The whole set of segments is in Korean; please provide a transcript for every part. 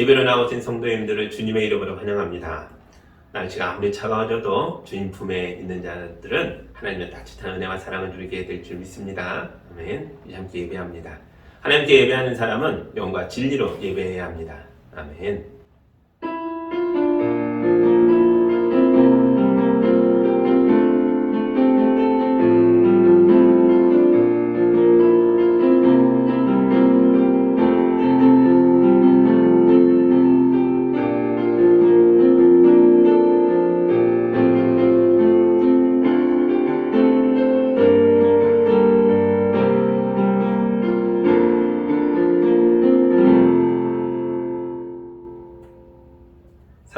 예배로 나오신 성도님들을 주님의 이름으로 환영합니다. 날씨가 아무리 차가워져도 주님 품에 있는 자들은 하나님의 따뜻한 은혜와 사랑을 누리게 될 줄 믿습니다. 아멘. 이제 함께 예배합니다. 하나님께 예배하는 사람은 영과 진리로 예배해야 합니다. 아멘.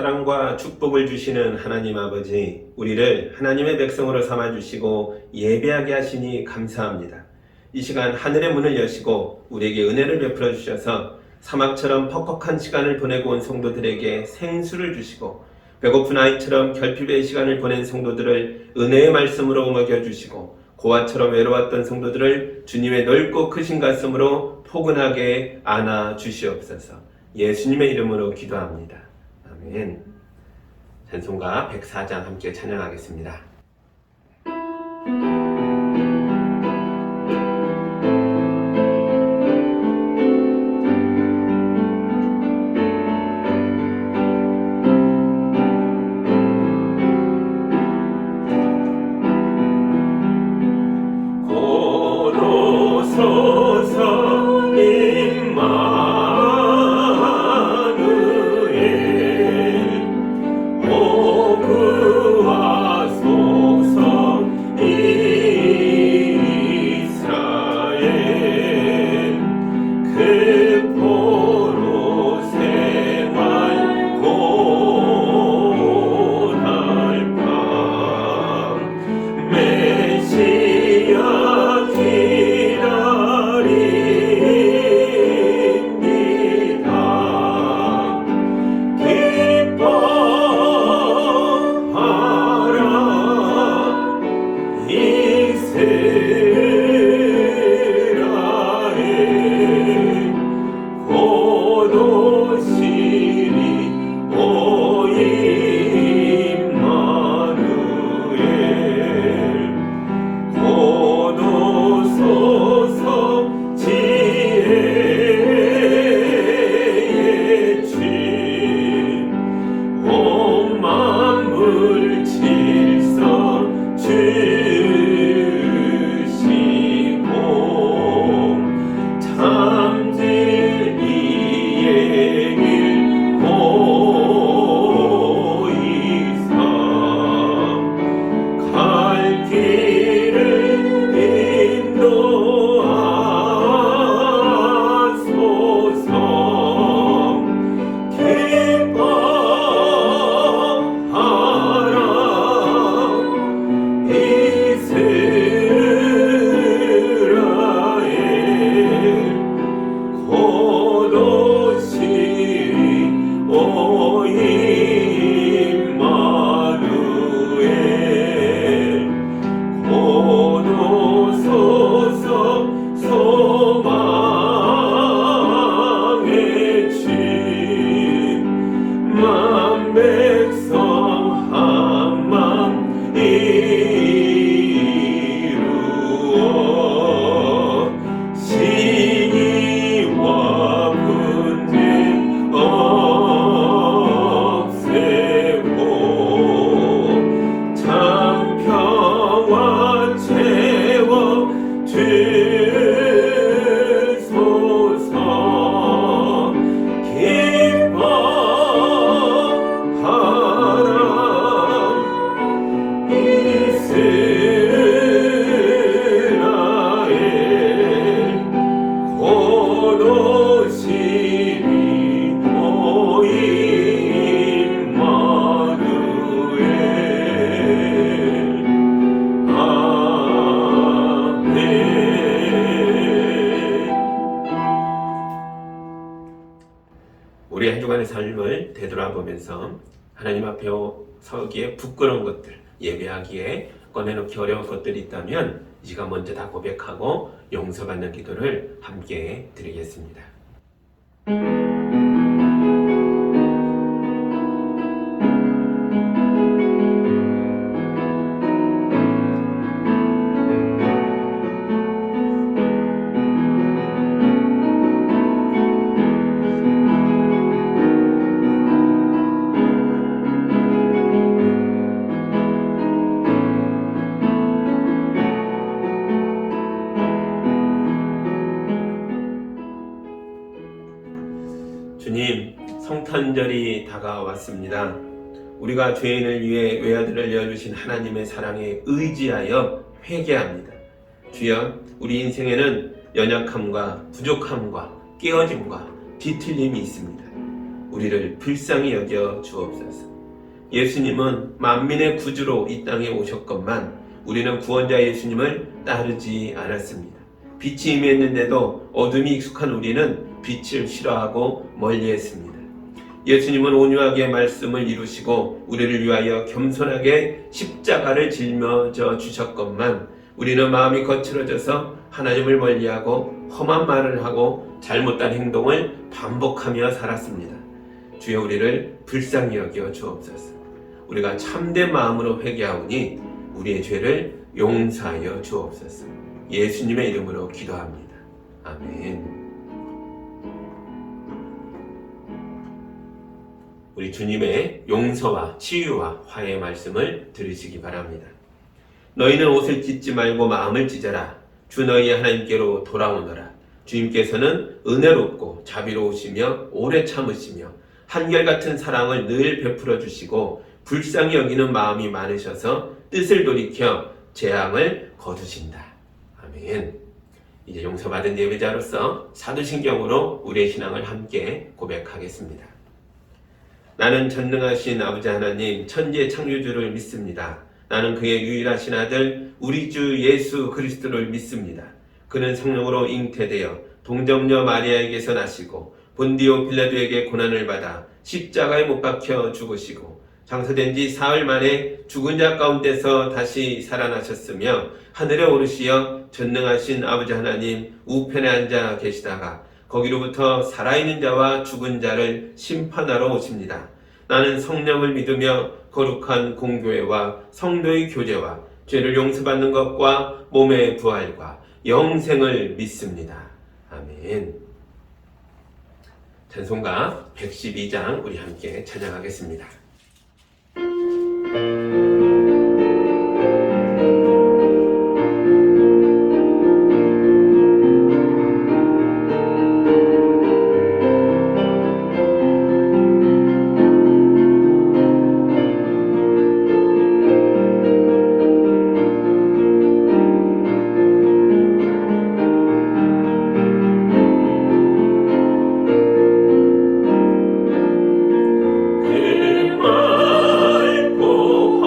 사랑과 축복을 주시는 하나님 아버지, 우리를 하나님의 백성으로 삼아주시고 예배하게 하시니 감사합니다. 이 시간 하늘의 문을 여시고 우리에게 은혜를 베풀어 주셔서 사막처럼 퍽퍽한 시간을 보내고 온 성도들에게 생수를 주시고 배고픈 아이처럼 결핍의 시간을 보낸 성도들을 은혜의 말씀으로 먹여주시고 고아처럼 외로웠던 성도들을 주님의 넓고 크신 가슴으로 포근하게 안아 주시옵소서. 예수님의 이름으로 기도합니다. 아멘. 찬송가 104장 함께 찬양하겠습니다. 우리 한 주간의 삶을 되돌아보면서 하나님 앞에 서기에 부끄러운 것들, 예배하기에 꺼내놓기 어려운 것들이 있다면 이 시간 먼저 다 고백하고 용서받는 기도를 함께 드리겠습니다. 성탄절이 다가왔습니다. 우리가 죄인을 위해 외아들을 내어주신 하나님의 사랑에 의지하여 회개합니다. 주여, 우리 인생에는 연약함과 부족함과 깨어짐과 뒤틀림이 있습니다. 우리를 불쌍히 여겨 주옵소서. 예수님은 만민의 구주로 이 땅에 오셨건만 우리는 구원자 예수님을 따르지 않았습니다. 빛이 임했는데도 어둠이 익숙한 우리는 빛을 싫어하고 멀리했습니다. 예수님은 온유하게 말씀을 이루시고 우리를 위하여 겸손하게 십자가를 짊어져 주셨건만 우리는 마음이 거칠어져서 하나님을 멀리하고 험한 말을 하고 잘못된 행동을 반복하며 살았습니다. 주여, 우리를 불쌍히 여겨 주옵소서. 우리가 참된 마음으로 회개하오니 우리의 죄를 용서하여 주옵소서. 예수님의 이름으로 기도합니다. 아멘. 우리 주님의 용서와 치유와 화해의 말씀을 들으시기 바랍니다. 너희는 옷을 찢지 말고 마음을 찢어라. 주 너희의 하나님께로 돌아오너라. 주님께서는 은혜롭고 자비로우시며 오래 참으시며 한결같은 사랑을 늘 베풀어 주시고 불쌍히 여기는 마음이 많으셔서 뜻을 돌이켜 재앙을 거두신다. 아멘. 이제 용서받은 예배자로서 사도신경으로 우리의 신앙을 함께 고백하겠습니다. 나는 전능하신 아버지 하나님 천지의 창조주를 믿습니다. 나는 그의 유일하신 아들 우리 주 예수 그리스도를 믿습니다. 그는 성령으로 잉태되어 동정녀 마리아에게서 나시고 본디오 빌라도에게 고난을 받아 십자가에 못 박혀 죽으시고 장사된 지 사흘 만에 죽은 자 가운데서 다시 살아나셨으며 하늘에 오르시어 전능하신 아버지 하나님 우편에 앉아 계시다가 거기로부터 살아있는 자와 죽은 자를 심판하러 오십니다. 나는 성령을 믿으며 거룩한 공교회와 성도의 교제와 죄를 용서받는 것과 몸의 부활과 영생을 믿습니다. 아멘. 찬송가 112장 우리 함께 찬양하겠습니다. 맑고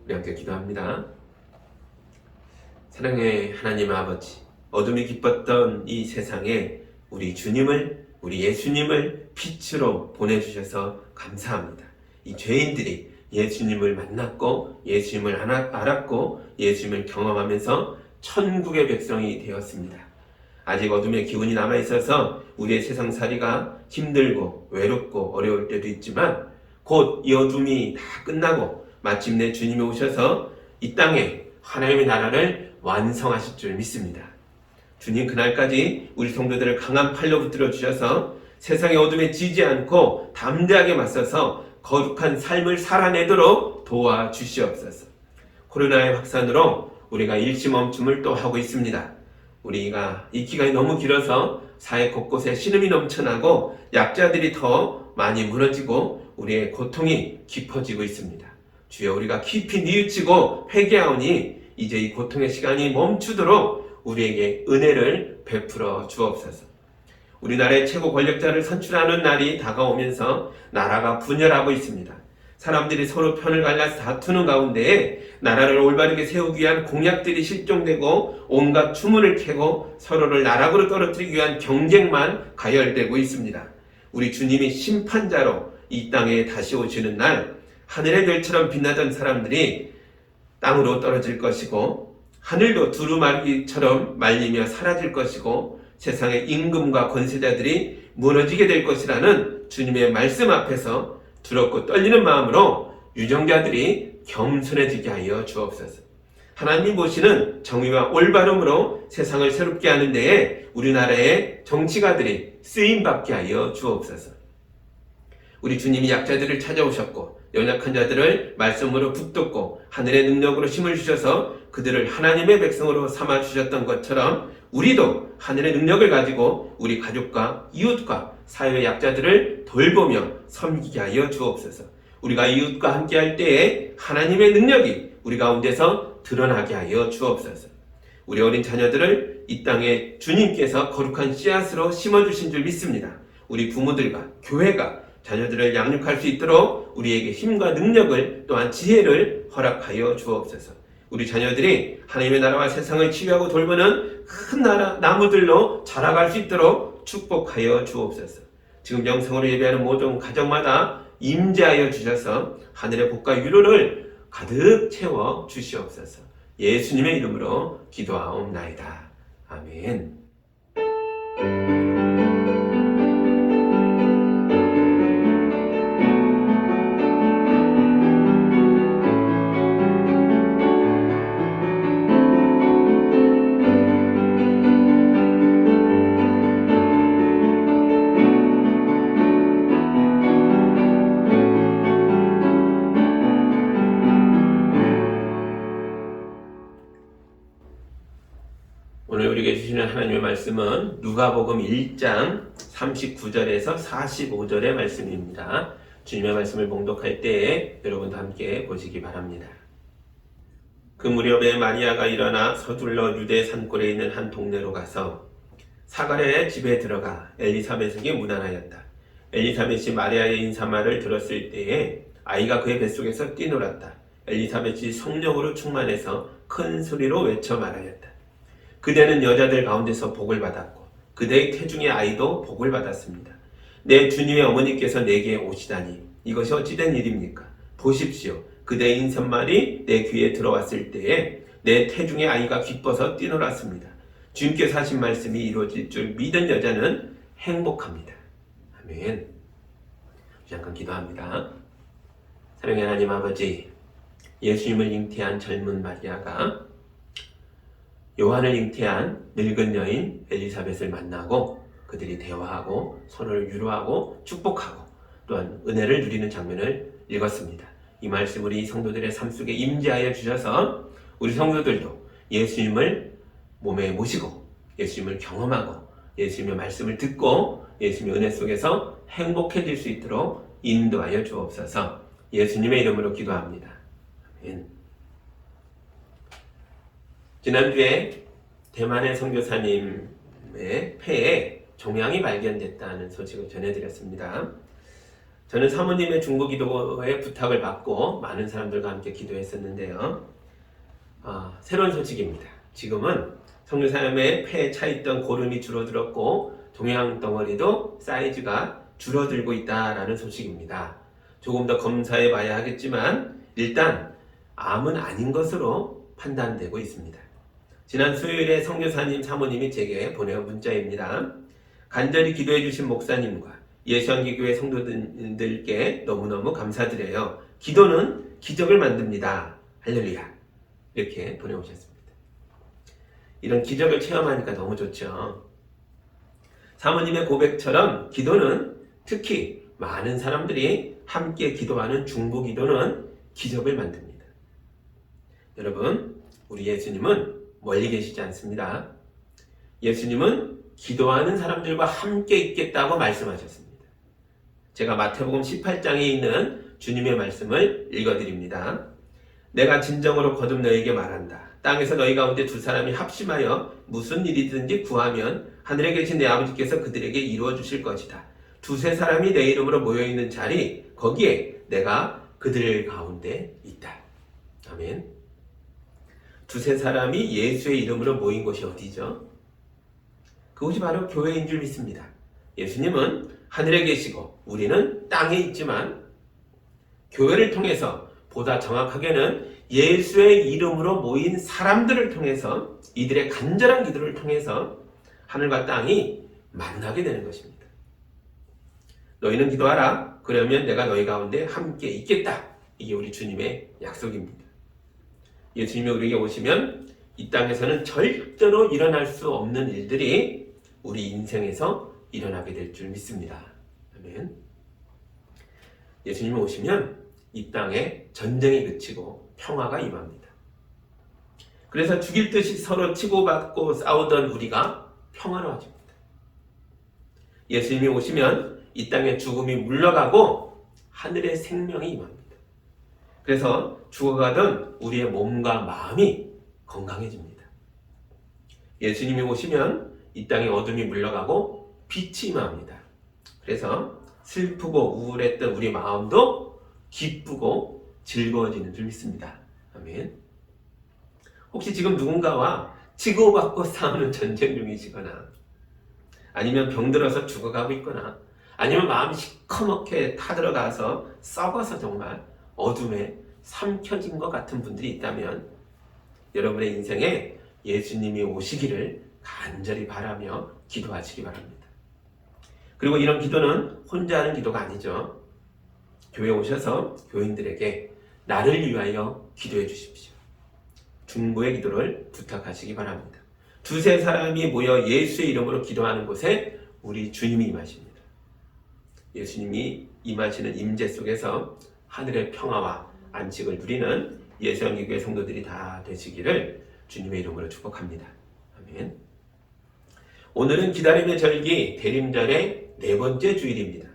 우리 함께 기도합니다. 사랑의 하나님 아버지, 어둠이 깊었던 이 세상에 우리 주님을, 우리 예수님을 빛으로 보내주셔서 감사합니다. 이 죄인들이 예수님을 만났고 예수님을 알았고 예수님을 경험하면서 천국의 백성이 되었습니다. 아직 어둠의 기운이 남아있어서 우리의 세상살이가 힘들고 외롭고 어려울 때도 있지만 곧 이 어둠이 다 끝나고 마침내 주님이 오셔서 이 땅에 하나님의 나라를 완성하실 줄 믿습니다. 주님 그날까지 우리 성도들을 강한 팔로 붙들어 주셔서 세상의 어둠에 지지 않고 담대하게 맞서서 거룩한 삶을 살아내도록 도와주시옵소서. 코로나의 확산으로 우리가 일시 멈춤을 또 하고 있습니다. 우리가 이 기간이 너무 길어서 사회 곳곳에 신음이 넘쳐나고 약자들이 더 많이 무너지고 우리의 고통이 깊어지고 있습니다. 주여 우리가 깊이 뉘우치고 회개하오니 이제 이 고통의 시간이 멈추도록 우리에게 은혜를 베풀어 주옵소서. 우리나라의 최고 권력자를 선출하는 날이 다가오면서 나라가 분열하고 있습니다. 사람들이 서로 편을 갈라서 다투는 가운데에 나라를 올바르게 세우기 위한 공약들이 실종되고 온갖 추문을 캐고 서로를 나락으로 떨어뜨리기 위한 경쟁만 가열되고 있습니다. 우리 주님이 심판자로 이 땅에 다시 오시는 날 하늘의 별처럼 빛나던 사람들이 땅으로 떨어질 것이고 하늘도 두루마기처럼 말리며 사라질 것이고 세상의 임금과 권세자들이 무너지게 될 것이라는 주님의 말씀 앞에서 두렵고 떨리는 마음으로 유정자들이 겸손해지게 하여 주옵소서. 하나님이 보시는 정의와 올바름으로 세상을 새롭게 하는 데에 우리나라의 정치가들이 쓰임받게 하여 주옵소서. 우리 주님이 약자들을 찾아오셨고 연약한 자들을 말씀으로 붙들고 하늘의 능력으로 힘을 주셔서 그들을 하나님의 백성으로 삼아주셨던 것처럼 우리도 하늘의 능력을 가지고 우리 가족과 이웃과 사회의 약자들을 돌보며 섬기게 하여 주옵소서. 우리가 이웃과 함께할 때에 하나님의 능력이 우리 가운데서 드러나게 하여 주옵소서. 우리 어린 자녀들을 이 땅에 주님께서 거룩한 씨앗으로 심어주신 줄 믿습니다. 우리 부모들과 교회가 자녀들을 양육할 수 있도록 우리에게 힘과 능력을 또한 지혜를 허락하여 주옵소서. 우리 자녀들이 하나님의 나라와 세상을 치유하고 돌보는 큰 나무들로 자라갈 수 있도록 축복하여 주옵소서. 지금 영성으로 예배하는 모든 가정마다 임재하여 주셔서 하늘의 복과 위로를 가득 채워 주시옵소서. 예수님의 이름으로 기도하옵나이다. 아멘. 오늘 우리에게 주시는 하나님의 말씀은 누가복음 1장 39절에서 45절의 말씀입니다. 주님의 말씀을 봉독할 때에 여러분도 함께 보시기 바랍니다. 그 무렵에 마리아가 일어나 서둘러 유대 산골에 있는 한 동네로 가서 사가랴의 집에 들어가 엘리사벳에게 문안하였다. 엘리사벳이 마리아의 인사말을 들었을 때에 아이가 그의 뱃속에서 뛰놀았다. 엘리사벳이 성령으로 충만해서 큰 소리로 외쳐 말하였다. 그대는 여자들 가운데서 복을 받았고 그대의 태중의 아이도 복을 받았습니다. 내 주님의 어머니께서 내게 오시다니 이것이 어찌된 일입니까? 보십시오. 그대의 인선말이 내 귀에 들어왔을 때에 내 태중의 아이가 기뻐서 뛰놀았습니다. 주님께서 하신 말씀이 이루어질 줄 믿은 여자는 행복합니다. 아멘. 잠깐 기도합니다. 사랑의 하나님 아버지, 예수님을 잉태한 젊은 마리아가 요한을 잉태한 늙은 여인 엘리사벳을 만나고 그들이 대화하고 서로를 위로하고 축복하고 또한 은혜를 누리는 장면을 읽었습니다. 이 말씀 우리 성도들의 삶 속에 임재하여 주셔서 우리 성도들도 예수님을 몸에 모시고 예수님을 경험하고 예수님의 말씀을 듣고 예수님의 은혜 속에서 행복해질 수 있도록 인도하여 주옵소서. 예수님의 이름으로 기도합니다. 아멘. 지난주에 대만의 선교사님의 폐에 종양이 발견됐다는 소식을 전해드렸습니다. 저는 사모님의 중보 기도의 부탁을 받고 많은 사람들과 함께 기도했었는데요. 새로운 소식입니다. 지금은 선교사님의 폐에 차있던 고름이 줄어들었고 동양 덩어리도 사이즈가 줄어들고 있다라는 소식입니다. 조금 더 검사해 봐야 하겠지만 일단 암은 아닌 것으로 판단되고 있습니다. 지난 수요일에 선교사님 사모님이 제게 보내온 문자입니다. 간절히 기도해 주신 목사님과 예수한기교회 성도들께 너무너무 감사드려요. 기도는 기적을 만듭니다. 할렐루야. 이렇게 보내오셨습니다. 이런 기적을 체험하니까 너무 좋죠. 사모님의 고백처럼 기도는, 특히 많은 사람들이 함께 기도하는 중보 기도는 기적을 만듭니다. 여러분, 우리 예수님은 멀리 계시지 않습니다. 예수님은 기도하는 사람들과 함께 있겠다고 말씀하셨습니다. 제가 마태복음 18장에 있는 주님의 말씀을 읽어드립니다. 내가 진정으로 거듭 너에게 말한다. 땅에서 너희 가운데 두 사람이 합심하여 무슨 일이든지 구하면 하늘에 계신 내 아버지께서 그들에게 이루어 주실 것이다. 두세 사람이 내 이름으로 모여있는 자리, 거기에 내가 그들 가운데 있다. 아멘. 두세 사람이 예수의 이름으로 모인 곳이 어디죠? 그곳이 바로 교회인 줄 믿습니다. 예수님은 하늘에 계시고 우리는 땅에 있지만 교회를 통해서, 보다 정확하게는 예수의 이름으로 모인 사람들을 통해서, 이들의 간절한 기도를 통해서 하늘과 땅이 만나게 되는 것입니다. 너희는 기도하라. 그러면 내가 너희 가운데 함께 있겠다. 이게 우리 주님의 약속입니다. 예수님이 우리에게 오시면 이 땅에서는 절대로 일어날 수 없는 일들이 우리 인생에서 일어나게 될 줄 믿습니다. 아멘. 예수님이 오시면 이 땅에 전쟁이 그치고 평화가 임합니다. 그래서 죽일 듯이 서로 치고받고 싸우던 우리가 평화로워집니다. 예수님이 오시면 이 땅에 죽음이 물러가고 하늘의 생명이 임합니다. 그래서 죽어가던 우리의 몸과 마음이 건강해집니다. 예수님이 오시면 이 땅에 어둠이 물러가고 빛이 임합니다. 그래서 슬프고 우울했던 우리 마음도 기쁘고 즐거워지는 줄 믿습니다. 아멘. 혹시 지금 누군가와 치고받고 싸우는 전쟁 중이시거나, 아니면 병들어서 죽어가고 있거나, 아니면 마음이 시커멓게 타들어가서 썩어서 정말 어둠에 삼켜진 것 같은 분들이 있다면 여러분의 인생에 예수님이 오시기를 간절히 바라며 기도하시기 바랍니다. 그리고 이런 기도는 혼자 하는 기도가 아니죠. 교회에 오셔서 교인들에게 나를 위하여 기도해 주십시오. 중보의 기도를 부탁하시기 바랍니다. 두세 사람이 모여 예수의 이름으로 기도하는 곳에 우리 주님이 임하십니다. 예수님이 임하시는 임재 속에서 하늘의 평화와 안식을 누리는 예수한기교회 성도들이 다 되시기를 주님의 이름으로 축복합니다. 아멘. 오늘은 기다림의 절기 대림절의 네 번째 주일입니다.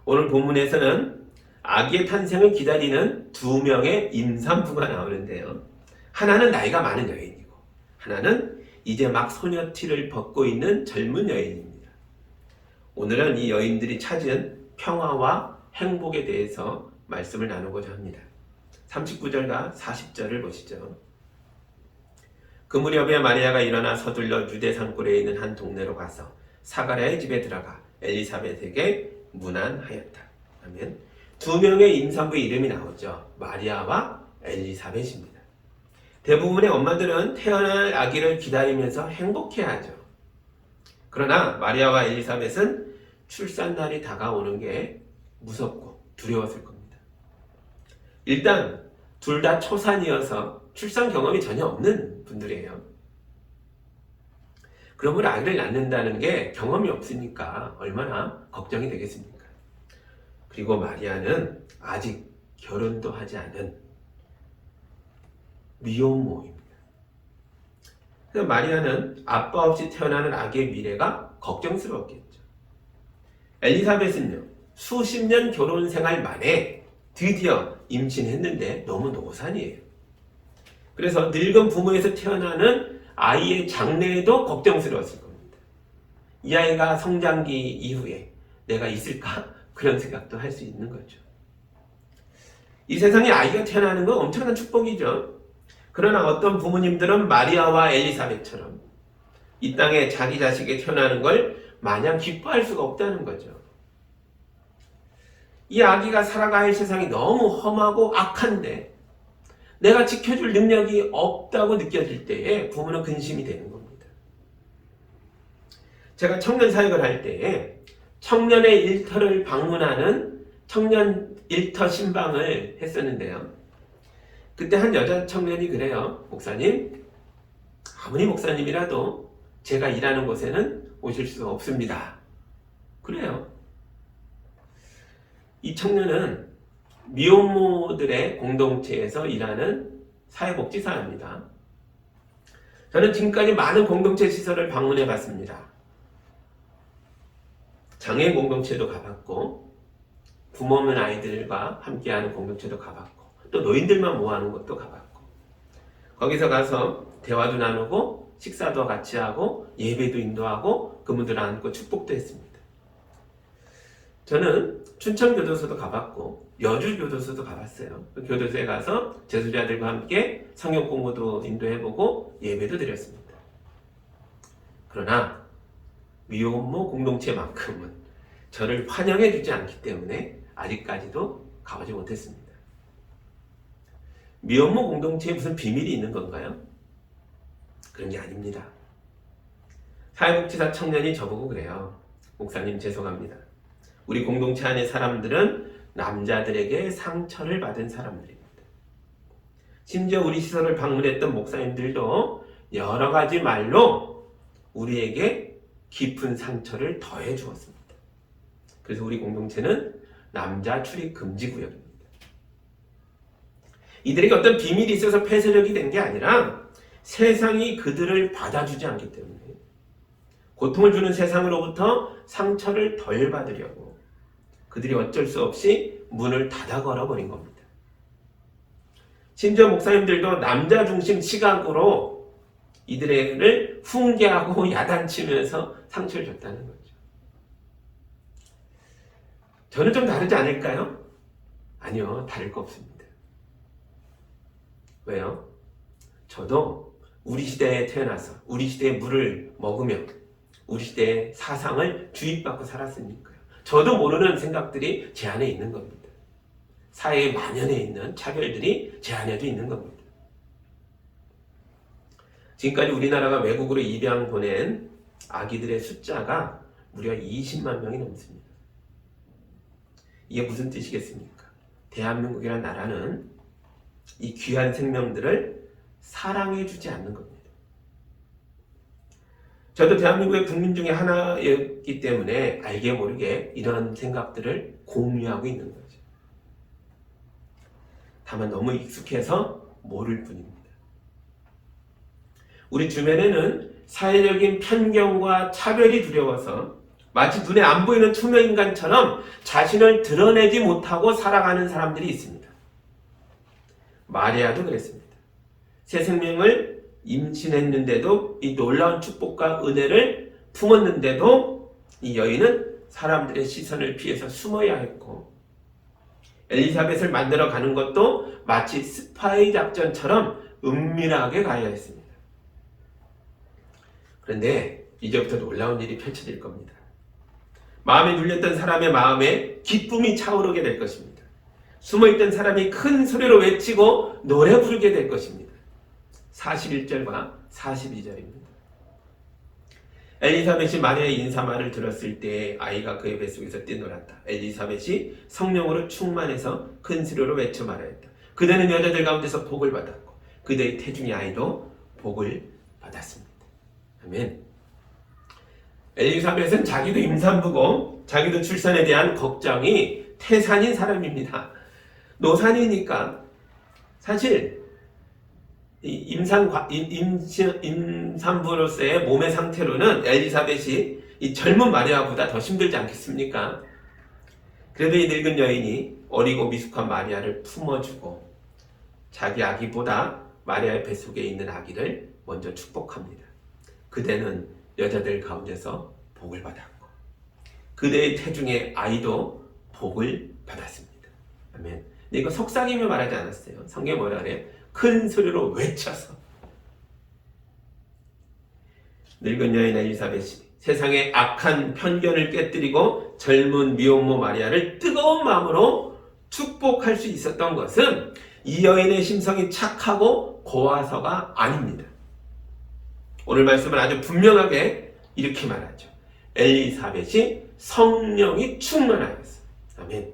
오늘 본문에서는 아기의 탄생을 기다리는 두 명의 임산부가 나오는데요. 하나는 나이가 많은 여인이고 하나는 이제 막 소녀티를 벗고 있는 젊은 여인입니다. 오늘은 이 여인들이 찾은 평화와 행복에 대해서 말씀을 나누고자 합니다. 39절과 40절을 보시죠. 그 무렵에 마리아가 일어나 서둘러 유대 산골에 있는 한 동네로 가서 사가랴의 집에 들어가 엘리사벳에게 문안하였다. 아멘. 두 명의 임산부의 이름이 나오죠. 마리아와 엘리사벳입니다. 대부분의 엄마들은 태어날 아기를 기다리면서 행복해하죠. 그러나 마리아와 엘리사벳은 출산날이 다가오는 게 무섭고 두려웠을 겁니다. 일단 둘 다 초산이어서 출산 경험이 전혀 없는 분들이에요. 그러므로 아기를 낳는다는 게 경험이 없으니까 얼마나 걱정이 되겠습니까? 그리고 마리아는 아직 결혼도 하지 않은 미혼모입니다. 그래서 마리아는 아빠 없이 태어나는 아기의 미래가 걱정스러웠겠죠. 엘리사벳은요, 수십 년 결혼 생활 만에 드디어 임신했는데 너무 노산이에요. 그래서 늙은 부모에서 태어나는 아이의 장래에도 걱정스러웠을 겁니다. 이 아이가 성장기 이후에 내가 있을까 그런 생각도 할 수 있는 거죠. 이 세상에 아이가 태어나는 건 엄청난 축복이죠. 그러나 어떤 부모님들은 마리아와 엘리사벳처럼 이 땅에 자기 자식이 태어나는 걸 마냥 기뻐할 수가 없다는 거죠. 이 아기가 살아갈 세상이 너무 험하고 악한데 내가 지켜줄 능력이 없다고 느껴질 때에 부모는 근심이 되는 겁니다. 제가 청년 사역을 할 때에 청년의 일터를 방문하는 청년 일터 신방을 했었는데요. 그때 한 여자 청년이 그래요. 목사님, 아무리 목사님이라도 제가 일하는 곳에는 오실 수 없습니다. 그래요. 이 청년은 미혼모들의 공동체에서 일하는 사회복지사입니다. 저는 지금까지 많은 공동체 시설을 방문해 봤습니다. 장애인 공동체도 가봤고, 부모 없는 아이들과 함께하는 공동체도 가봤고, 또 노인들만 모아놓은 것도 가봤고, 거기서 가서 대화도 나누고 식사도 같이 하고 예배도 인도하고 그분들 안고 축복도 했습니다. 저는 춘천교도소도 가봤고 여주교도소도 가봤어요. 그 교도소에 가서 재소자들과 함께 성경 공부도 인도해보고 예배도 드렸습니다. 그러나 미혼모 공동체만큼은 저를 환영해주지 않기 때문에 아직까지도 가보지 못했습니다. 미혼모 공동체에 무슨 비밀이 있는 건가요? 그런 게 아닙니다. 사회복지사 청년이 저보고 그래요. 목사님 죄송합니다. 우리 공동체 안의 사람들은 남자들에게 상처를 받은 사람들입니다. 심지어 우리 시설을 방문했던 목사님들도 여러 가지 말로 우리에게 깊은 상처를 더해 주었습니다. 그래서 우리 공동체는 남자 출입 금지 구역입니다. 이들에게 어떤 비밀이 있어서 폐쇄적이 된 게 아니라 세상이 그들을 받아주지 않기 때문에 고통을 주는 세상으로부터 상처를 덜 받으려고 그들이 어쩔 수 없이 문을 닫아 걸어버린 겁니다. 심지어 목사님들도 남자 중심 시각으로 이들을 훈계하고 야단치면서 상처를 줬다는 거죠. 저는 좀 다르지 않을까요? 아니요, 다를 거 없습니다. 왜요? 저도 우리 시대에 태어나서 우리 시대의 물을 먹으며 우리 시대의 사상을 주입받고 살았으니까요. 저도 모르는 생각들이 제 안에 있는 겁니다. 사회에 만연해 있는 차별들이 제 안에도 있는 겁니다. 지금까지 우리나라가 외국으로 입양 보낸 아기들의 숫자가 무려 20만 명이 넘습니다. 이게 무슨 뜻이겠습니까? 대한민국이라는 나라는 이 귀한 생명들을 사랑해주지 않는 겁니다. 저도 대한민국의 국민 중에 하나였기 때문에 알게 모르게 이런 생각들을 공유하고 있는 거죠. 다만 너무 익숙해서 모를 뿐입니다. 우리 주변에는 사회적인 편견과 차별이 두려워서 마치 눈에 안 보이는 투명인간처럼 자신을 드러내지 못하고 살아가는 사람들이 있습니다. 마리아도 그랬습니다. 새 생명을 임신했는데도 이 놀라운 축복과 은혜를 품었는데도 이 여인은 사람들의 시선을 피해서 숨어야 했고 엘리사벳을 만들어 가는 것도 마치 스파이 작전처럼 은밀하게 가야 했습니다. 그런데 이제부터 놀라운 일이 펼쳐질 겁니다. 마음에 눌렸던 사람의 마음에 기쁨이 차오르게 될 것입니다. 숨어있던 사람이 큰 소리로 외치고 노래 부르게 될 것입니다. 41절과 42절입니다. 엘리사벳이 마리아의 인사말을 들었을 때 아이가 그의 뱃속에서 뛰놀았다. 엘리사벳이 성령으로 충만해서 큰 소리로 외쳐 말하였다. 그대는 여자들 가운데서 복을 받았고 그대의 태중의 아이도 복을 받았습니다. 아멘. 엘리사벳은 자기도 임산부고 자기도 출산에 대한 걱정이 태산인 사람입니다. 노산이니까 사실 임산부로서의 몸의 상태로는 엘리사벳이 이 젊은 마리아보다 더 힘들지 않겠습니까? 그래도 이 늙은 여인이 어리고 미숙한 마리아를 품어주고 자기 아기보다 마리아의 뱃속에 있는 아기를 먼저 축복합니다. 그대는 여자들 가운데서 복을 받았고 그대의 태중의 아이도 복을 받았습니다. 아멘. 근데 이거 속삭이며 말하지 않았어요. 성경에 뭐라 그래요? 큰 소리로 외쳐서. 늙은 여인 엘리사벳이 세상의 악한 편견을 깨뜨리고 젊은 미혼모 마리아를 뜨거운 마음으로 축복할 수 있었던 것은 이 여인의 심성이 착하고 고와서가 아닙니다. 오늘 말씀은 아주 분명하게 이렇게 말하죠. 엘리사벳이 성령이 충만하였어요. 아멘.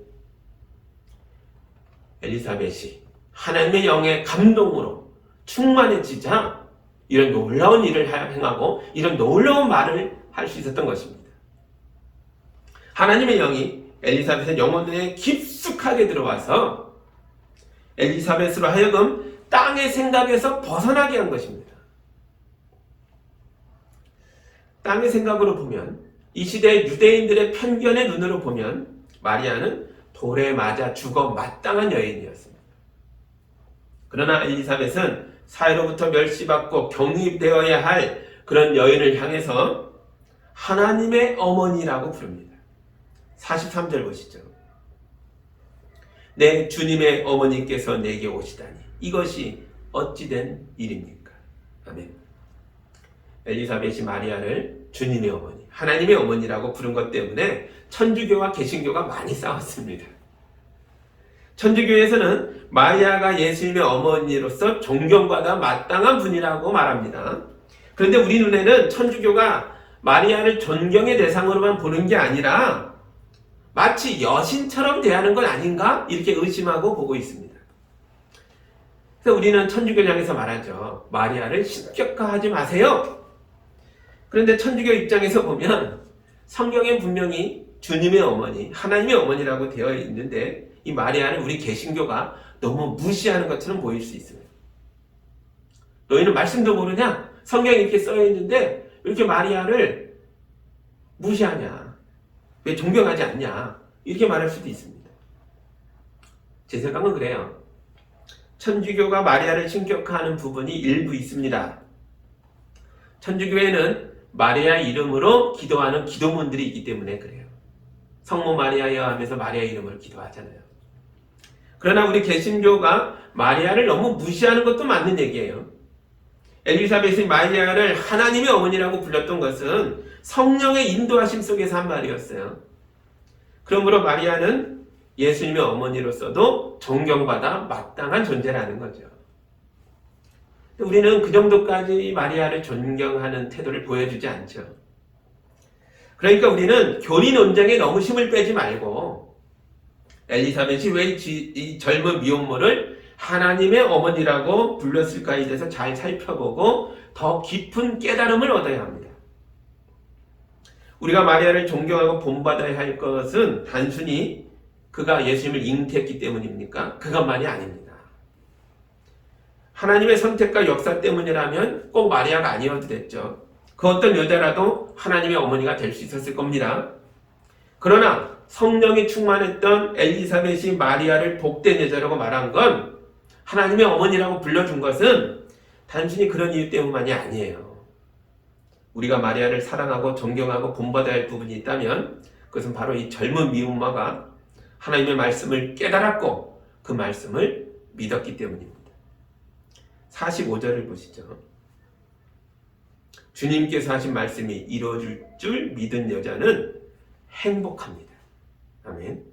엘리사벳이 하나님의 영의 감동으로 충만해지자 이런 놀라운 일을 행하고 이런 놀라운 말을 할 수 있었던 것입니다. 하나님의 영이 엘리사벳의 영혼에 깊숙하게 들어와서 엘리사벳으로 하여금 땅의 생각에서 벗어나게 한 것입니다. 땅의 생각으로 보면, 이 시대의 유대인들의 편견의 눈으로 보면 마리아는 돌에 맞아 죽어 마땅한 여인이었습니다. 그러나 엘리사벳은 사회로부터 멸시받고 경입되어야 할 그런 여인을 향해서 하나님의 어머니라고 부릅니다. 43절 보시죠. 내 주님의 어머니께서 내게 오시다니 이것이 어찌된 일입니까? 아멘. 엘리사벳이 마리아를 주님의 어머니, 하나님의 어머니라고 부른 것 때문에 천주교와 개신교가 많이 싸웠습니다. 천주교에서는 마리아가 예수님의 어머니로서 존경받아 마땅한 분이라고 말합니다. 그런데 우리 눈에는 천주교가 마리아를 존경의 대상으로만 보는 게 아니라 마치 여신처럼 대하는 건 아닌가? 이렇게 의심하고 보고 있습니다. 그래서 우리는 천주교를 향해서 말하죠. 마리아를 신격화하지 마세요. 그런데 천주교 입장에서 보면 성경에 분명히 주님의 어머니, 하나님의 어머니라고 되어 있는데 이 마리아를 우리 개신교가 너무 무시하는 것처럼 보일 수 있습니다. 너희는 말씀도 모르냐? 성경에 이렇게 써 있는데 왜 이렇게 마리아를 무시하냐? 왜 존경하지 않냐? 이렇게 말할 수도 있습니다. 제 생각은 그래요. 천주교가 마리아를 신격화하는 부분이 일부 있습니다. 천주교에는 마리아 이름으로 기도하는 기도문들이 있기 때문에 그래요. 성모 마리아여 하면서 마리아 이름으로 기도하잖아요. 그러나 우리 개신교가 마리아를 너무 무시하는 것도 맞는 얘기예요. 엘리사벳이 마리아를 하나님의 어머니라고 불렀던 것은 성령의 인도하심 속에서 한 말이었어요. 그러므로 마리아는 예수님의 어머니로서도 존경받아 마땅한 존재라는 거죠. 우리는 그 정도까지 마리아를 존경하는 태도를 보여주지 않죠. 그러니까 우리는 교리 논쟁에 너무 힘을 빼지 말고 엘리사벳이 왜 이 젊은 미혼모를 하나님의 어머니라고 불렀을까에 대해서 잘 살펴보고 더 깊은 깨달음을 얻어야 합니다. 우리가 마리아를 존경하고 본받아야 할 것은 단순히 그가 예수님을 잉태했기 때문입니까? 그것만이 아닙니다. 하나님의 선택과 역사 때문이라면 꼭 마리아가 아니어도 됐죠. 그 어떤 여자라도 하나님의 어머니가 될 수 있었을 겁니다. 그러나 성령이 충만했던 엘리사벳이 마리아를 복된 여자라고 말한 건 하나님의 어머니라고 불러준 것은 단순히 그런 이유 때문만이 아니에요. 우리가 마리아를 사랑하고 존경하고 본받아야 할 부분이 있다면 그것은 바로 이 젊은 미혼모가 하나님의 말씀을 깨달았고 그 말씀을 믿었기 때문입니다. 45절을 보시죠. 주님께서 하신 말씀이 이루어질 줄 믿은 여자는 행복합니다. 아멘.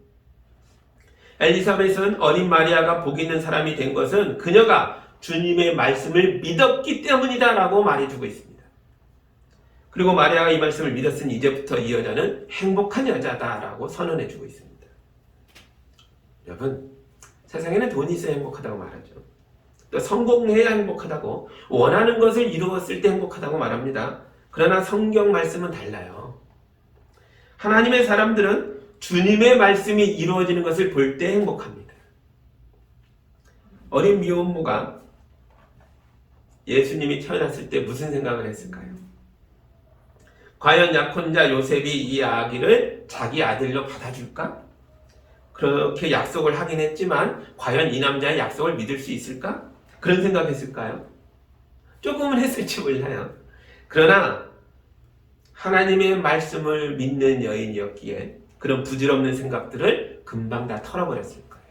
엘리사벳은 어린 마리아가 복 있는 사람이 된 것은 그녀가 주님의 말씀을 믿었기 때문이다 라고 말해주고 있습니다. 그리고 마리아가 이 말씀을 믿었으니 이제부터 이 여자는 행복한 여자다라고 선언해주고 있습니다. 여러분, 세상에는 돈이 있어야 행복하다고 말하죠. 또 성공해야 행복하다고, 원하는 것을 이루었을 때 행복하다고 말합니다. 그러나 성경 말씀은 달라요. 하나님의 사람들은 주님의 말씀이 이루어지는 것을 볼 때 행복합니다. 어린 미혼모가 예수님이 태어났을 때 무슨 생각을 했을까요? 과연 약혼자 요셉이 이 아기를 자기 아들로 받아줄까? 그렇게 약속을 하긴 했지만 과연 이 남자의 약속을 믿을 수 있을까? 그런 생각했을까요? 조금은 했을지 몰라요. 그러나 하나님의 말씀을 믿는 여인이었기에 그런 부질없는 생각들을 금방 다 털어버렸을 거예요.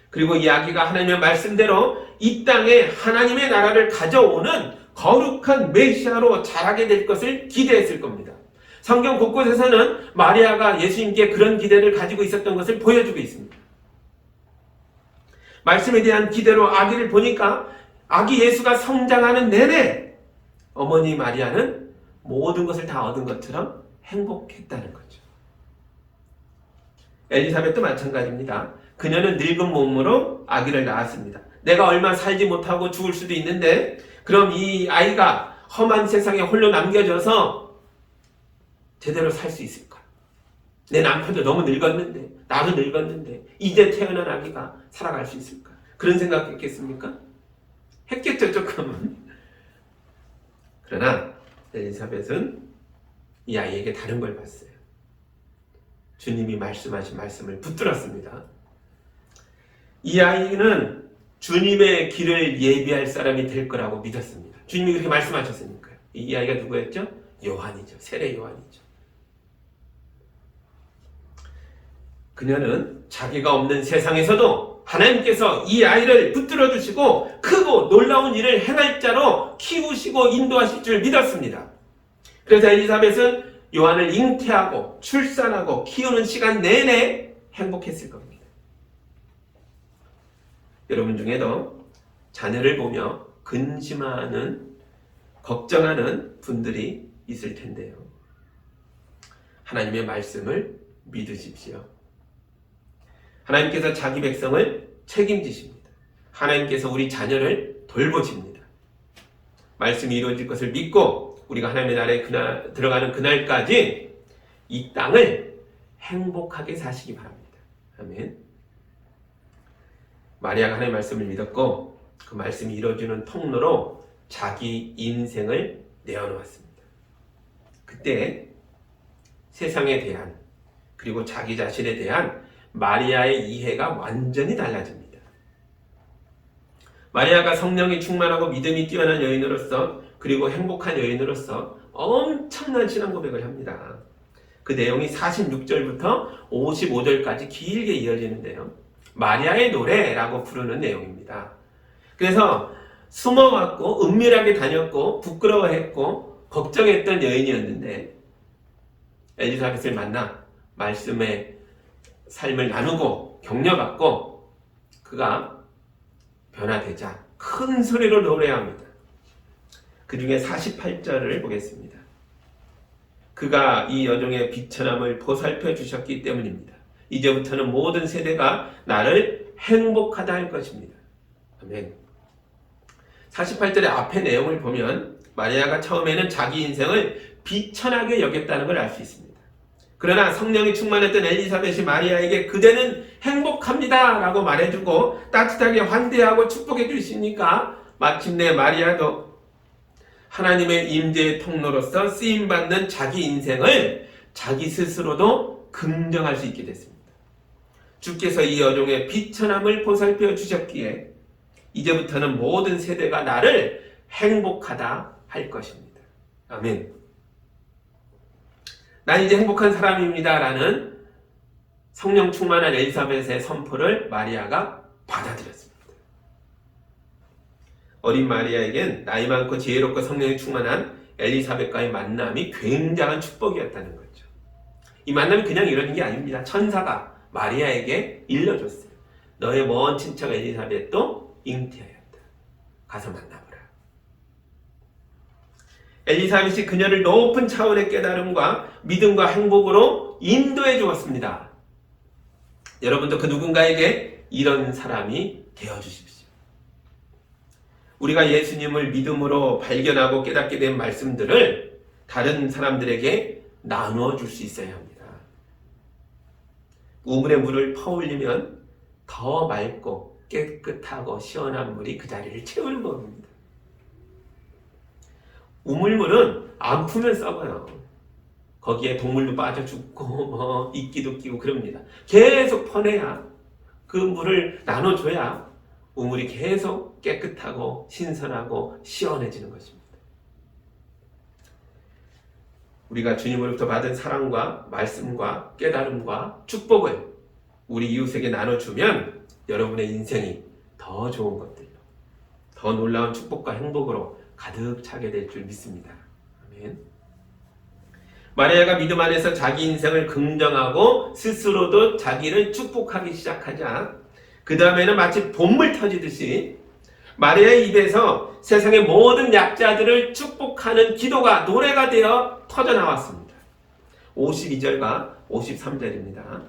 그리고 이 아기가 하나님의 말씀대로 이 땅에 하나님의 나라를 가져오는 거룩한 메시아로 자라게 될 것을 기대했을 겁니다. 성경 곳곳에서는 마리아가 예수님께 그런 기대를 가지고 있었던 것을 보여주고 있습니다. 말씀에 대한 기대로 아기를 보니까 아기 예수가 성장하는 내내 어머니 마리아는 모든 것을 다 얻은 것처럼 행복했다는 거죠. 엘리사벳도 마찬가지입니다. 그녀는 늙은 몸으로 아기를 낳았습니다. 내가 얼마 살지 못하고 죽을 수도 있는데 그럼 이 아이가 험한 세상에 홀로 남겨져서 제대로 살 수 있을까? 내 남편도 너무 늙었는데, 나도 늙었는데 이제 태어난 아기가 살아갈 수 있을까? 그런 생각했겠습니까? 했겠죠, 조금은. 그러나 엘리사벳은 이 아이에게 다른 걸 봤어요. 주님이 말씀하신 말씀을 붙들었습니다. 이 아이는 주님의 길을 예비할 사람이 될 거라고 믿었습니다. 주님이 그렇게 말씀하셨으니까요. 이 아이가 누구였죠? 요한이죠. 세례 요한이죠. 그녀는 자기가 없는 세상에서도 하나님께서 이 아이를 붙들어 주시고 크고 놀라운 일을 행할 자로 키우시고 인도하실 줄 믿었습니다. 그래서 엘리사벳은 요한을 잉태하고 출산하고 키우는 시간 내내 행복했을 겁니다. 여러분 중에도 자녀를 보며 근심하는, 걱정하는 분들이 있을 텐데요. 하나님의 말씀을 믿으십시오. 하나님께서 자기 백성을 책임지십니다. 하나님께서 우리 자녀를 돌보십니다. 말씀이 이루어질 것을 믿고 우리가 하나님의 나라에 들어가는 그날까지 이 땅을 행복하게 사시기 바랍니다. 아멘. 마리아가 하나님의 말씀을 믿었고 그 말씀이 이루어지는 통로로 자기 인생을 내어놓았습니다. 그때 세상에 대한 그리고 자기 자신에 대한 마리아의 이해가 완전히 달라집니다. 마리아가 성령이 충만하고 믿음이 뛰어난 여인으로서 그리고 행복한 여인으로서 엄청난 신앙 고백을 합니다. 그 내용이 46절부터 55절까지 길게 이어지는데요. 마리아의 노래라고 부르는 내용입니다. 그래서 숨어왔고 은밀하게 다녔고 부끄러워했고 걱정했던 여인이었는데 엘리사벳을 만나 말씀의 삶을 나누고 격려받고 그가 변화되자 큰 소리로 노래합니다. 그 중에 48절을 보겠습니다. 그가 이 여종의 비천함을 보살펴 주셨기 때문입니다. 이제부터는 모든 세대가 나를 행복하다 할 것입니다. 아멘. 48절의 앞의 내용을 보면 마리아가 처음에는 자기 인생을 비천하게 여겼다는 걸 알 수 있습니다. 그러나 성령이 충만했던 엘리사벳이 마리아에게 그대는 행복합니다 라고 말해주고 따뜻하게 환대하고 축복해 주시니까 마침내 마리아도 하나님의 임재의 통로로서 쓰임받는 자기 인생을 자기 스스로도 긍정할 수 있게 됐습니다. 주께서 이 여종의 비천함을 보살펴 주셨기에 이제부터는 모든 세대가 나를 행복하다 할 것입니다. 아멘. 난 이제 행복한 사람입니다 라는 성령 충만한 엘리사벳의 선포를 마리아가 받아들였습니다. 어린 마리아에겐 나이 많고 지혜롭고 성령이 충만한 엘리사벳과의 만남이 굉장한 축복이었다는 거죠. 이 만남이 그냥 이러는 게 아닙니다. 천사가 마리아에게 일러줬어요. 너의 먼 친척 엘리사벳도 잉태하였다. 가서 만나보라. 엘리사벳이 그녀를 높은 차원의 깨달음과 믿음과 행복으로 인도해 주었습니다. 여러분도 그 누군가에게 이런 사람이 되어주십시오. 우리가 예수님을 믿음으로 발견하고 깨닫게 된 말씀들을 다른 사람들에게 나누어 줄 수 있어야 합니다. 우물에 물을 퍼올리면 더 맑고 깨끗하고 시원한 물이 그 자리를 채우는 법입니다. 우물물은 안 풀면 썩어요. 거기에 동물도 빠져 죽고 이끼도 끼고 그럽니다. 계속 퍼내야 그 물을 나눠줘야 우물이 계속 깨끗하고 신선하고 시원해지는 것입니다. 우리가 주님으로부터 받은 사랑과 말씀과 깨달음과 축복을 우리 이웃에게 나눠주면 여러분의 인생이 더 좋은 것들로, 더 놀라운 축복과 행복으로 가득 차게 될 줄 믿습니다. 아멘. 마리아가 믿음 안에서 자기 인생을 긍정하고 스스로도 자기를 축복하기 시작하자 그 다음에는 마치 봇물 터지듯이 마리아의 입에서 세상의 모든 약자들을 축복하는 기도가 노래가 되어 터져나왔습니다. 52절과 53절입니다.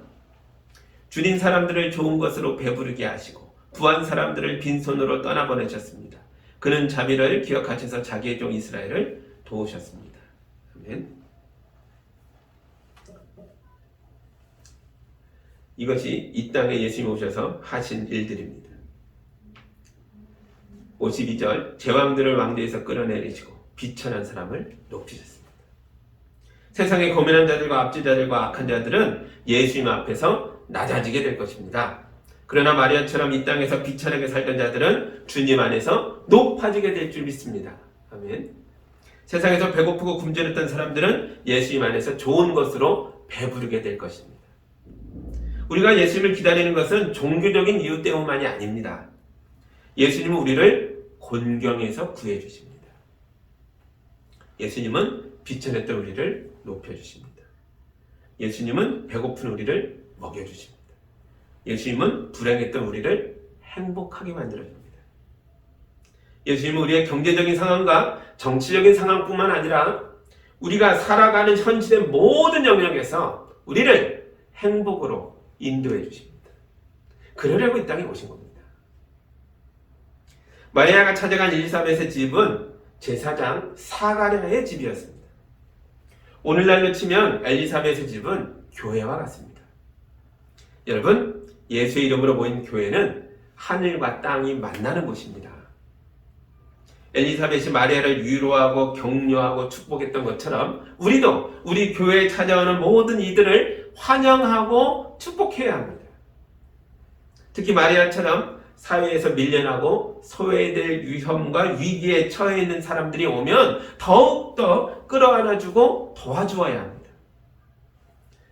줄인 사람들을 좋은 것으로 배부르게 하시고 부한 사람들을 빈손으로 떠나보내셨습니다. 그는 자비를 기억하셔서 자기의 종 이스라엘을 도우셨습니다. 아멘. 이것이 이 땅에 예수님이 오셔서 하신 일들입니다. 52절 제왕들을 왕대에서 끌어내리시고 비천한 사람을 높이셨습니다. 세상의 고민한 자들과 압제자들과 악한 자들은 예수님 앞에서 낮아지게 될 것입니다. 그러나 마리아처럼 이 땅에서 비천하게 살던 자들은 주님 안에서 높아지게 될 줄 믿습니다. 아멘. 세상에서 배고프고 굶주렸던 사람들은 예수님 안에서 좋은 것으로 배부르게 될 것입니다. 우리가 예수님을 기다리는 것은 종교적인 이유 때문만이 아닙니다. 예수님은 우리를 곤경에서 구해주십니다. 예수님은 비천했던 우리를 높여주십니다. 예수님은 배고픈 우리를 먹여주십니다. 예수님은 불행했던 우리를 행복하게 만들어줍니다. 예수님은 우리의 경제적인 상황과 정치적인 상황뿐만 아니라 우리가 살아가는 현실의 모든 영역에서 우리를 행복으로 인도해 주십니다. 그러려고 이 땅에 오신 겁니다. 마리아가 찾아간 엘리사벳의 집은 제사장 사가랴의 집이었습니다. 오늘날로 치면 엘리사벳의 집은 교회와 같습니다. 여러분, 예수의 이름으로 모인 교회는 하늘과 땅이 만나는 곳입니다. 엘리사벳이 마리아를 위로하고 격려하고 축복했던 것처럼 우리도 우리 교회에 찾아오는 모든 이들을 환영하고 축복해야 합니다. 특히 마리아처럼 사회에서 밀려나고 소외될 위험과 위기에 처해 있는 사람들이 오면 더욱더 끌어안아주고 도와주어야 합니다.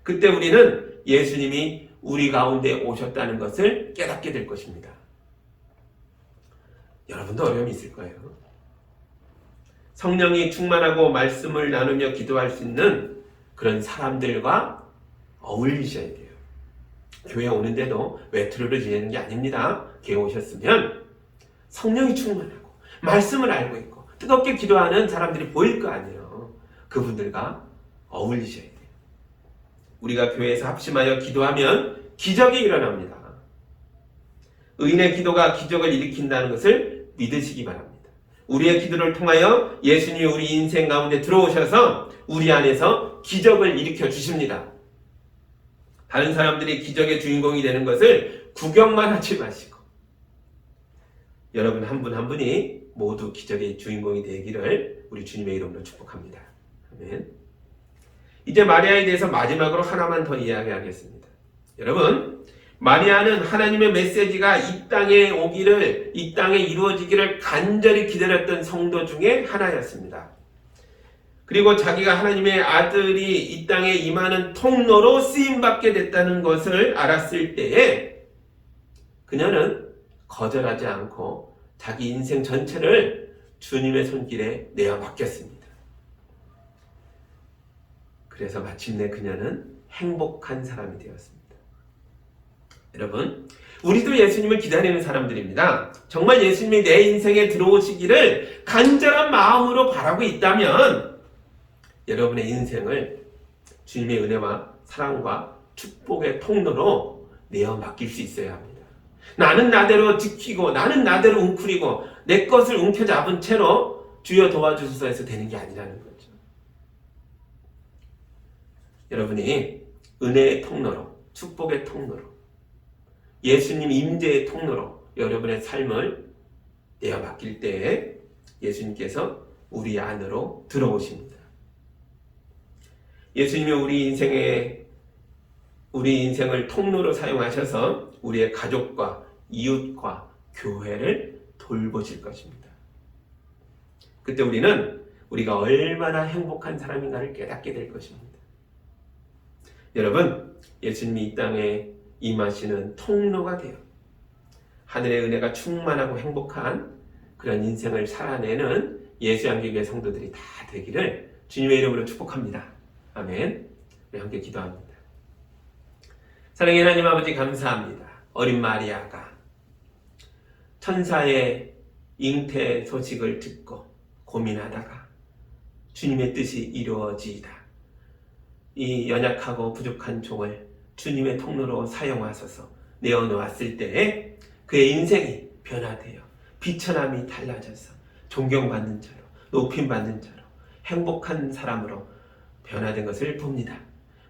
그때 우리는 예수님이 우리 가운데 오셨다는 것을 깨닫게 될 것입니다. 여러분도 어려움이 있을 거예요. 성령이 충만하고 말씀을 나누며 기도할 수 있는 그런 사람들과 어울리셔야 돼요. 교회 오는데도 외투를 지내는 게 아닙니다. 교회 오셨으면 성령이 충만하고 말씀을 알고 있고 뜨겁게 기도하는 사람들이 보일 거 아니에요. 그분들과 어울리셔야 돼요. 우리가 교회에서 합심하여 기도하면 기적이 일어납니다. 의인의 기도가 기적을 일으킨다는 것을 믿으시기 바랍니다. 우리의 기도를 통하여 예수님이 우리 인생 가운데 들어오셔서 우리 안에서 기적을 일으켜 주십니다. 다른 사람들이 기적의 주인공이 되는 것을 구경만 하지 마시고 여러분 한 분 한 분이 모두 기적의 주인공이 되기를 우리 주님의 이름으로 축복합니다. 아멘. 이제 마리아에 대해서 마지막으로 하나만 더 이야기하겠습니다. 여러분, 마리아는 하나님의 메시지가 이 땅에 오기를, 이 땅에 이루어지기를 간절히 기다렸던 성도 중에 하나였습니다. 그리고 자기가 하나님의 아들이 이 땅에 임하는 통로로 쓰임받게 됐다는 것을 알았을 때에 그녀는 거절하지 않고 자기 인생 전체를 주님의 손길에 내어 맡겼습니다. 그래서 마침내 그녀는 행복한 사람이 되었습니다. 여러분, 우리도 예수님을 기다리는 사람들입니다. 정말 예수님이 내 인생에 들어오시기를 간절한 마음으로 바라고 있다면 여러분의 인생을 주님의 은혜와 사랑과 축복의 통로로 내어 맡길 수 있어야 합니다. 나는 나대로 지키고 나는 나대로 웅크리고 내 것을 움켜잡은 채로 주여 도와주소서 해서 되는 게 아니라는 거죠. 여러분이 은혜의 통로로, 축복의 통로로, 예수님 임재의 통로로 여러분의 삶을 내어 맡길 때에 예수님께서 우리 안으로 들어오십니다. 예수님이 우리 인생을 통로로 사용하셔서 우리의 가족과 이웃과 교회를 돌보실 것입니다. 그때 우리는 우리가 얼마나 행복한 사람인가를 깨닫게 될 것입니다. 여러분, 예수님이 이 땅에 임하시는 통로가 되어 하늘의 은혜가 충만하고 행복한 그런 인생을 살아내는 예수 양계교회 성도들이 다 되기를 주님의 이름으로 축복합니다. 아멘. 우리 함께 기도합니다. 사랑의 하나님 아버지, 감사합니다. 어린 마리아가 천사의 잉태 소식을 듣고 고민하다가 주님의 뜻이 이루어지이다. 이 연약하고 부족한 종을 주님의 통로로 사용하소서 내어놓았을 때에 그의 인생이 변화되어 비천함이 달라져서 존경받는 자로, 높임받는 자로, 행복한 사람으로 변화된 것을 봅니다.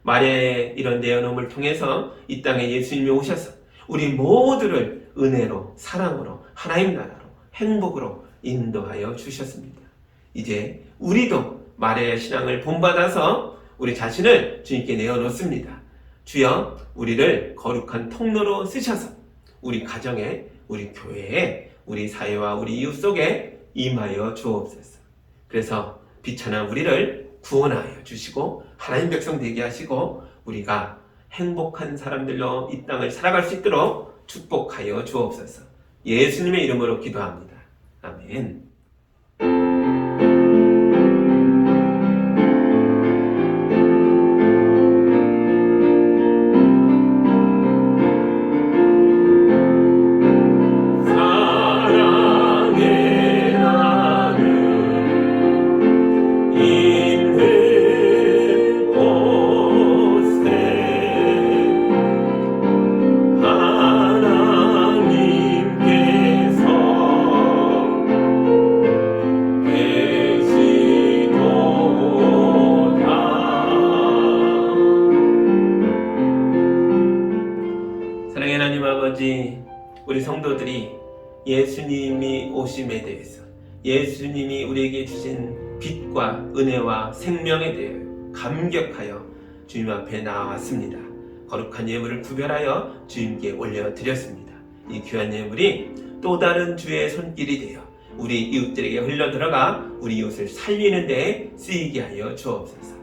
마리아의 이런 내어놓음을 통해서 이 땅에 예수님이 오셔서 우리 모두를 은혜로, 사랑으로, 하나님 나라로, 행복으로 인도하여 주셨습니다. 이제 우리도 마리아의 신앙을 본받아서 우리 자신을 주님께 내어놓습니다. 주여, 우리를 거룩한 통로로 쓰셔서 우리 가정에, 우리 교회에, 우리 사회와 우리 이웃 속에 임하여 주옵소서. 그래서 비천한 우리를 구원하여 주시고 하나님 백성 되게 하시고 우리가 행복한 사람들로 이 땅을 살아갈 수 있도록 축복하여 주옵소서. 예수님의 이름으로 기도합니다. 아멘. 우리 성도들이 예수님이 오심에 대해서, 예수님이 우리에게 주신 빛과 은혜와 생명에 대해 감격하여 주님 앞에 나왔습니다. 거룩한 예물을 구별하여 주님께 올려드렸습니다. 이 귀한 예물이 또 다른 주의 손길이 되어 우리 이웃들에게 흘러들어가 우리 이웃을 살리는 데 쓰이게 하여 주옵소서.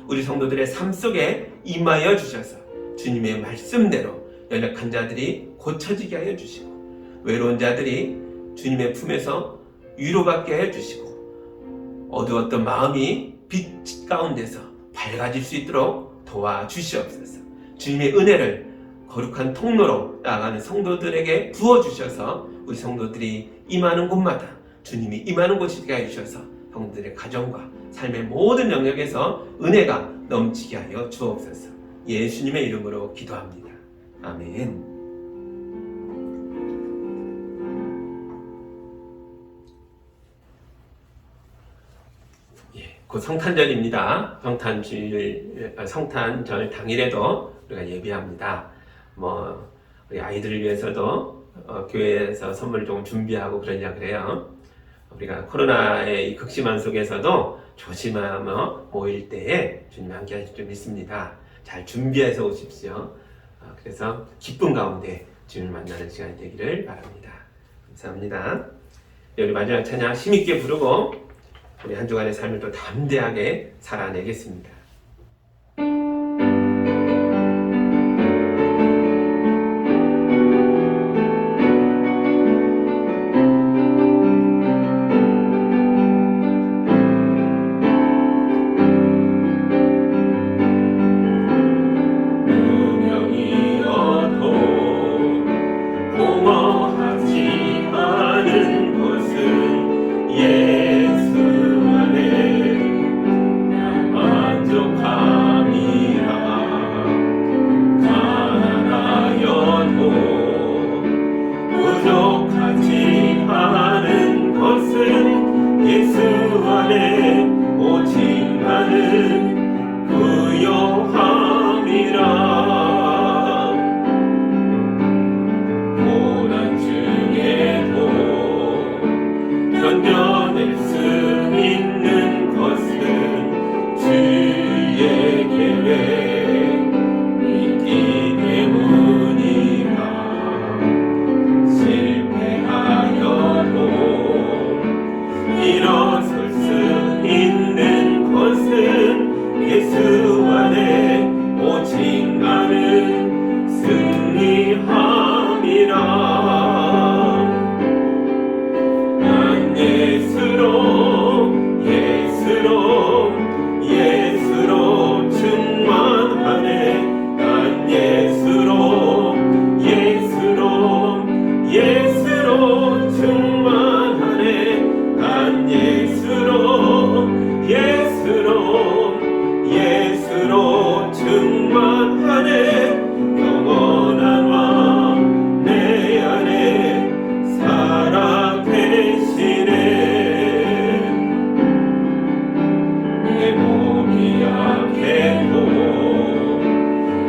우리 성도들의 삶 속에 임하여 주셔서 주님의 말씀대로 연약한 자들이 고쳐지게 하여 주시고 외로운 자들이 주님의 품에서 위로받게 하여 주시고 어두웠던 마음이 빛 가운데서 밝아질 수 있도록 도와주시옵소서. 주님의 은혜를 거룩한 통로로 나아가는 성도들에게 부어주셔서 우리 성도들이 임하는 곳마다 주님이 임하는 곳이 되게 해주셔서 성도들의 가정과 삶의 모든 영역에서 은혜가 넘치게 하여 주옵소서. 예수님의 이름으로 기도합니다. 아멘. 곧 성탄절입니다. 성탄절 당일에도 우리가 예배합니다. 우리 아이들을 위해서도 교회에서 선물을 좀 준비하고 그러냐 그래요. 우리가 코로나의 이 극심한 속에서도 조심하며 모일 때에 주님 함께 하실 줄 믿습니다. 잘 준비해서 오십시오. 그래서 기쁨 가운데 주님을 만나는 시간이 되기를 바랍니다. 감사합니다. 우리 마지막 찬양 힘있게 부르고 우리 한 주간의 삶을 또 담대하게 살아내겠습니다. 일어설 수 예수 안에 오직 나는 승리함이라. 난 예수로 충만하네. 난 예수로 충만하네. 난 예수로 충만하네. 영원한 왕 내 안에 살아 계시네. 내 몸이 약해도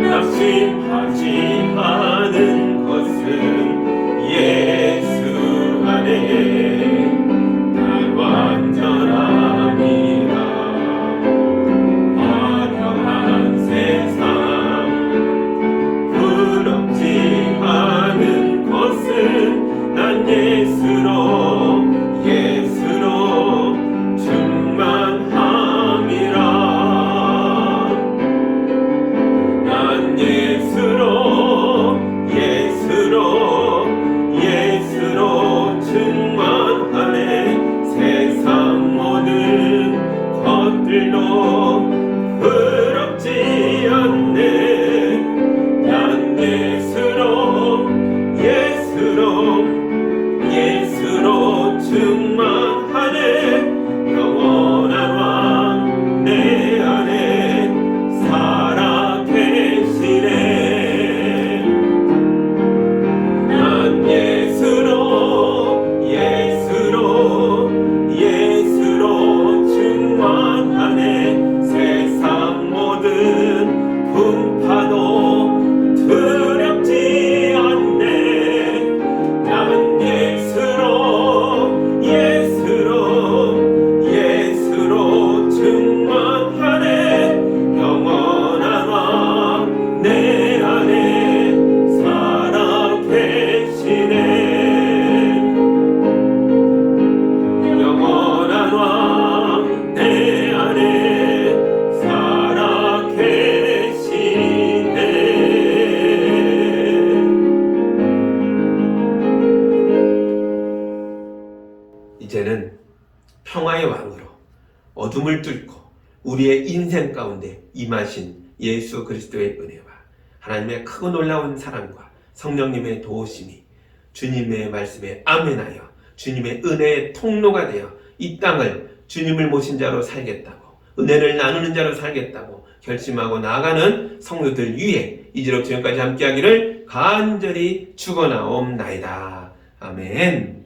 낙심하지 않은 것은 예수 안에 난 완전함이라. 화려한 세상 부럽지 않은 것은 난 예수로 충만함이라. 난 예수로 충만하네. 세상 모든 것들도 부럽지 않네. 난 예수로 충만하네. 영원한 왕 내 안에 살아 계시네. 난 예수로 충만하네. 세상 모든 풍파도 두렵지 않네. 난 예수로 충만하네. 영원한 왕 내 안에 살아 계시네. 영원한 왕 내 안에 살아 계시네. 이제는 평화의 왕으로 어둠을 뚫고 우리의 인생 가운데 임하신 예수 그리스도의 은혜와 하나님의 크고 놀라운 사랑과 성령님의 도우심이 주님의 말씀에 아멘하여 주님의 은혜의 통로가 되어 이 땅을 주님을 모신 자로 살겠다고, 은혜를 나누는 자로 살겠다고 결심하고 나아가는 성도들 위해 이제로 지금까지 함께하기를 간절히 축원하옵나이다. 아멘.